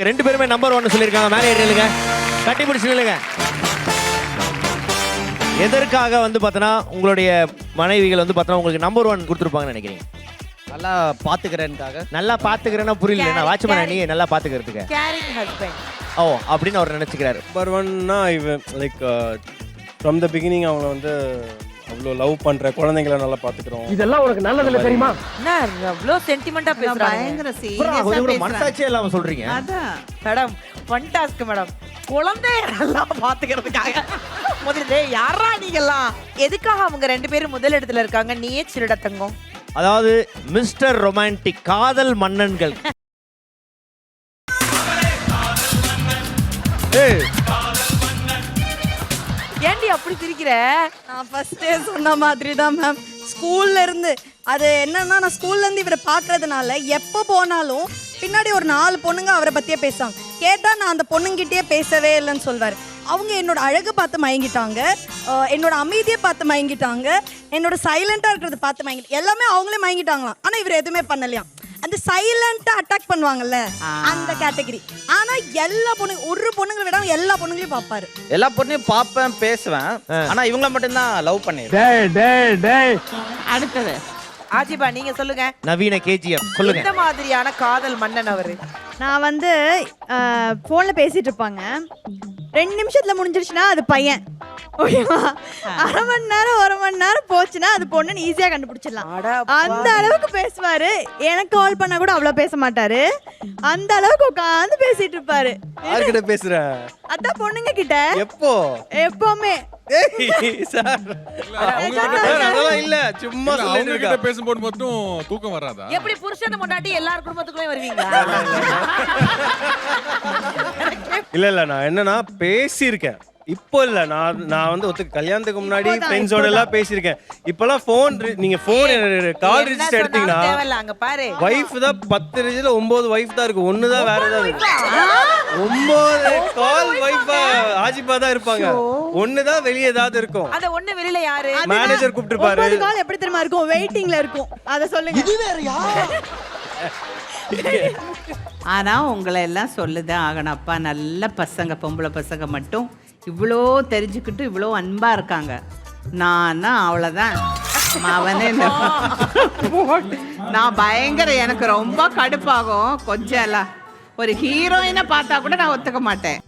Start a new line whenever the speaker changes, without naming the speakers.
ரெண்டு பேருமே நம்பர் 1 சொல்லியிருக்காங்க. மேலே ஏறிடுங்க, கட்டி பிடிச்சு நில்லுங்க. எதற்காக வந்து பார்த்தனா உங்களுடைய மனைவிகள் வந்து பார்த்தனா உங்களுக்கு நம்பர் 1 கொடுத்துருப்பாங்கன்னு நினைக்கிறீங்க?
நல்லா பாத்துக்கிறேன்காக.
நல்லா பாத்துக்கிறேன்னா புரியல. நான் வாட்ச்மேன் நீ நல்லா பாத்துக்கிறதுக்கு.
Carrying husband.
ஓ அப்படின்னு அவர் நினைச்சுக்கிறாரு.
நம்பர் 1னா இவன் லைக் ஃப்ரம் த பிகினிங் அவங்க வந்து அவ்வளோ லவ் பண்ற குழந்தைங்களை நல்லா பாத்துக்கிறோம்.
இதெல்லாம் உனக்கு நல்லதில்ல தெரியுமா?
என்ன அவ்வளோ சென்டிமெண்டா பேசுறாங்க.
பயங்கர
கொஞ்சம் கூட
சீரியஸா
மனசாட்சியே இல்லாம சொல்றீங்க.
அதான்
மேடம் ஃபண்டாஸ்க் மேடம். குழந்தைய நல்லா பாத்துக்கிறதுக்காக முதல்ல யாரா நீங்கலாம் எதுக்காக அவங்க ரெண்டு பேரும் முதல் இடத்துல இருக்காங்க? நீயே சிறுட தங்கம்.
அதாவது மிஸ்டர் ரொமான்டிக் காதல் மன்னன்கள்.
ஏண்டி அப்படி சிரிக்கிற?
நான் ஃபர்ஸ்டே சொன்ன மாதிரி தான் மேம். ஸ்கூல்ல இருந்து அது என்னன்னா நான் ஸ்கூல்ல இருந்து இவரை பார்க்கறதுனால எப்போ போனாலும் பின்னாடி ஒரு 4 பொண்ணுங்க அவரை பத்தியே பேசுவாங்க. கேட்டா நான் அந்த பொண்ணுங்கிட்டயே பேசவே இல்லைன்னு சொல்வாரு. அவங்க என்னோட அழகு பார்த்து மயங்கிட்டாங்க, என்னோட அமைதியை பார்த்து மயங்கிட்டாங்க, என்னோட சைலண்டா இருக்கிறத பார்த்து மயங்கிட்டாங்க. எல்லாமே அவங்களே மயங்கிட்டாங்களாம். ஆனா இவர் எதுவுமே பண்ணலையாம். அந்த சைலண்டா அட்டாக் பண்ணுவாங்கல்ல அந்த கேட்டகரி. ஆனா எல்லா பொண்ணுங்க ஒரு பொண்ணுங்களை விட எல்லா பொண்ணுங்களையும் பாப்பாரு.
எல்லா பொண்ணையும் பாப்பேன் பேசுவேன். ஆனா இவங்கள மட்டும் தான் லவ் பண்ணிருக்கேன்.
டேய் டேய் டேய்.
அடுத்தது
ஆஜிபா நீங்க சொல்லுங்க.
நவீன கேஜிஎஃப் சொல்லுங்க.
இந்த மாதிரியான காதல் மன்னன் அவரு.
நான் வந்து போன்ல பேசிட்டு இருப்பாங்க. 2 நிமிஷத்துல முடிஞ்சிருச்சுன்னா அது பையன். ஓகேவா? அரை மணி நேரம் 1 மணி நேரம் போச்சுன்னா அது பொண்ணுன்னு ஈஸியா கண்டுபிடிச்சிடலாம். அந்த அளவுக்கு பேசுவாரு. எனக்கு கால் பண்ணா கூட அவ்வளவு பேச மாட்டாரு. அந்த அளவுக்கு உட்காந்து பேசிட்டு இருப்பாரு.
யார்கிட்ட பேசுற?
அதான் பொண்ணுங்க கிட்ட
எப்போ?
எப்பவுமே.
சார் அதெல்லாம் இல்ல, சும்மா சொல்லிட்டு இருக்கா.
பேசும்போது மட்டும் தூக்கம் வராதா?
எப்படி புருஷன் முன்னாடி எல்லார் குடும்பத்துக்குள்ளே வருவீங்களா?
இல்ல இல்ல, நான் என்னன்னா பேசியிருக்கேன். இப்போ இல்ல, நான் வந்து ஒருத்தர் கல்யாணத்துக்கு முன்னாடி ஃப்ரெண்ட்ஸோட எல்லாம் பேசியிருக்கேன். இப்பெல்லாம் போன், நீங்க போன் கால் ரிஜிஸ்டர் எடுத்தீங்கன்னா
தேவையில்ல அங்க பாரு.
வைஃப் தான் 10 ரிஜிஸ்டர்ல 9 வைஃப் தான் இருக்கு. ஒண்ணு தான் வேற ஏதாவது இருக்கு. 9 கால் வைஃபா ஆஜிபா தான் இருப்பாங்க. ஒண்ணு தான் வெளிய ஏதாவது இருக்கும்.
அந்த ஒண்ணு வெளியில யாரு?
மேனேஜர் கூப்பிட்டுருப்பாரு.
9 கால் எப்படி தெரியுமா இருக்கும்? வெயிட்டிங்ல இருக்கும். அத சொல்லுங்க. இது வேறயா?
ஆனா உங்களை எல்லாம் சொல்லுதான் ஆகணும். அப்பா நல்ல பசங்க, பொம்பளை பசங்க மட்டும் இவ்வளோ தெரிஞ்சுக்கிட்டு இவ்வளோ அன்பா இருக்காங்க. நானா அவ்வளோதான் அவனே. நான் பயங்கர, எனக்கு ரொம்ப கடுப்பாகும். கொஞ்சம் எல்லாம் ஒரு ஹீரோயினை பார்த்தா கூட நான் ஒத்துக்க மாட்டேன்.